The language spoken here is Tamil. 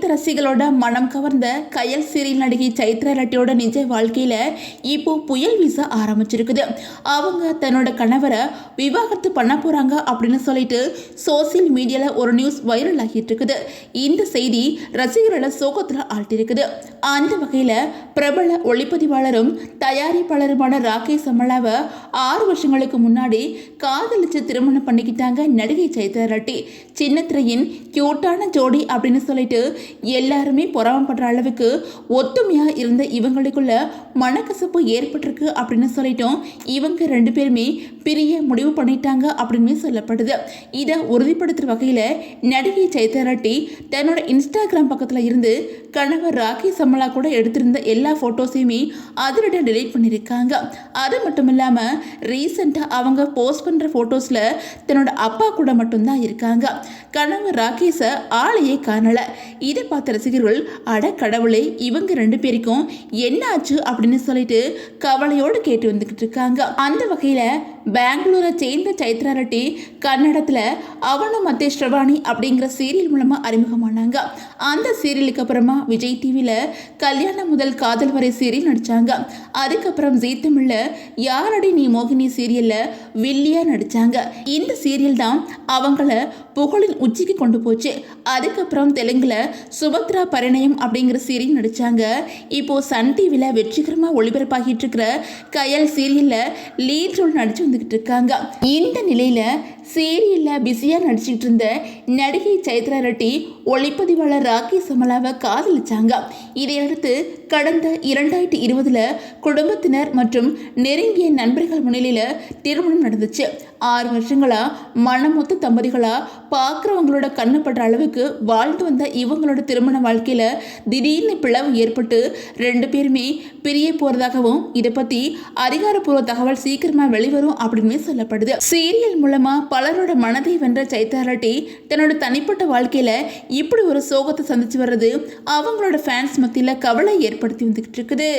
சின்னத்த ரசிகளோட மனம் கவர்ந்த கயல் சீரியல் நடிகை சைத்ரா ரெட்டியோட நிஜ வாழ்க்கையில இப்போ புயல் வீச ஆரம்பிச்சிருக்குது. அவங்க தன்னோட கணவரை விவாகரத்து பண்ண போறாங்க அப்படின்னு சொல்லிட்டு சோசியல் மீடியால ஒரு நியூஸ் வைரல் ஆகிட்டு இருக்குது. இந்த செய்தி ரசிகர்களை சோகத்துல ஆழ்த்திருக்குது. அந்த வகையில பிரபல ஒளிப்பதிவாளரும் தயாரிப்பாளருமான ராகேஷ் அமலாவை 6 வருஷங்களுக்கு முன்னாடி காதலிச்சு திருமணம் பண்ணிக்கிட்டாங்க நடிகை சைத்ரா ரெட்டி. சின்னத்திரையின் கியூட்டான ஜோடி அப்படின்னு சொல்லிட்டு எல்லாருமே பொறாமப்படுற அளவுக்கு ஒத்துமையா இருந்த இவங்களுக்குள்ள மனக்கசப்பு ஏற்பட்டிருக்கு அப்படின்னு சொல்லிட்டோம். இவங்க 2 பேருமே பிரிய முடிவு பண்ணிட்டாங்க அப்படின்னு சொல்லப்படுது. இதை உறுதிப்படுத்துற வகையில நடிகை சைத்ரா ரெட்டி தன்னோட இன்ஸ்டாகிராம் பக்கத்துல இருந்து கணவர் ராகேஷ் அமலா கூட எடுத்திருந்த எல்லா போட்டோஸையுமே அதிரடி டெலீட் பண்ணியிருக்காங்க. அது மட்டும் இல்லாம ரீசெண்டா அவங்க போஸ்ட் பண்ற போட்டோஸ்ல தன்னோட அப்பா கூட மட்டும்தான் இருக்காங்க. கணவர் ராகேஷ ஆளையே காணல. இதை பார்த்த ரசிகர்கள் அட கடவுளே இவங்க 2 பேருக்கும் என்ன ஆச்சு அப்படின்னு சொல்லிட்டு கவலையோடு கேட்டு வந்துகிட்டு இருக்காங்க. அந்த வகையில பெங்களூரை சேர்ந்த சைத்ரா ரெட்டி கன்னடத்துல அவனும் மத்தே ஸ்ரவாணி அப்படிங்கிற சீரியல் மூலமா அறிமுகமானாங்க. அந்த சீரியலுக்கு அப்புறமா விஜய் டிவில கல்யாணம் முதல் காதல் வரை சீரியல் நடிச்சாங்க. அதுக்கப்புறம் ஜீ தமிழ்ல யாரடி நீ மோகினி சீரியல்ல வில்லியா நடிச்சாங்க. இந்த சீரியல் தான் அவங்கள புகழின் உச்சிக்கு கொண்டு போச்சு. அதுக்கப்புறம் தெலுங்குல சுபத்ரா பரிணயம் அப்படிங்கிற சீரியல் நடிச்சாங்க. இப்போ சன் டிவில வெற்றிகரமா ஒளிபரப்பாகிட்டு இருக்கிற கயல் சீரியல்ல லீட் ரோல் நடிச்சு வந்துகிட்டு இருக்காங்க. இந்த நிலையில சீரியல்ல பிஸியா நடிச்சுட்டு இருந்த நடிகை சைத்ரா ரெட்டி ஒளிப்பதிவாளர் ராகேஷ் அமலாவை காதலிச்சாங்க. இதையடுத்து கடந்த 2020 குடும்பத்தினர் மற்றும் நெருங்கிய நண்பர்கள் முன்னிலையில திருமணம் நடந்துச்சு. 6 வருஷங்களா மனமொத்த தம்பதிகளா பார்க்குறவங்களோட கண்ணுப்படுற அளவுக்கு வாழ்ந்து வந்த இவங்களோட திருமண வாழ்க்கையில திடீர்னு பிளவு ஏற்பட்டு 2 பேருமே பிரிய போறதாகவும் இதை பத்தி அதிகாரப்பூர்வ தகவல் சீக்கிரமா வெளிவரும் அப்படின்னு சொல்லப்படுது. சீரியல் மூலமா பலரோட மனதை வென்ற சைத்ரா ரெட்டி தன்னோட தனிப்பட்ட வாழ்க்கையில இப்படி ஒரு சோகத்தை சந்திச்சு வர்றது அவங்களோட ஃபேன்ஸ் மத்தியில கவலை ஏற்படுத்தி வந்துகிட்டு இருக்குது.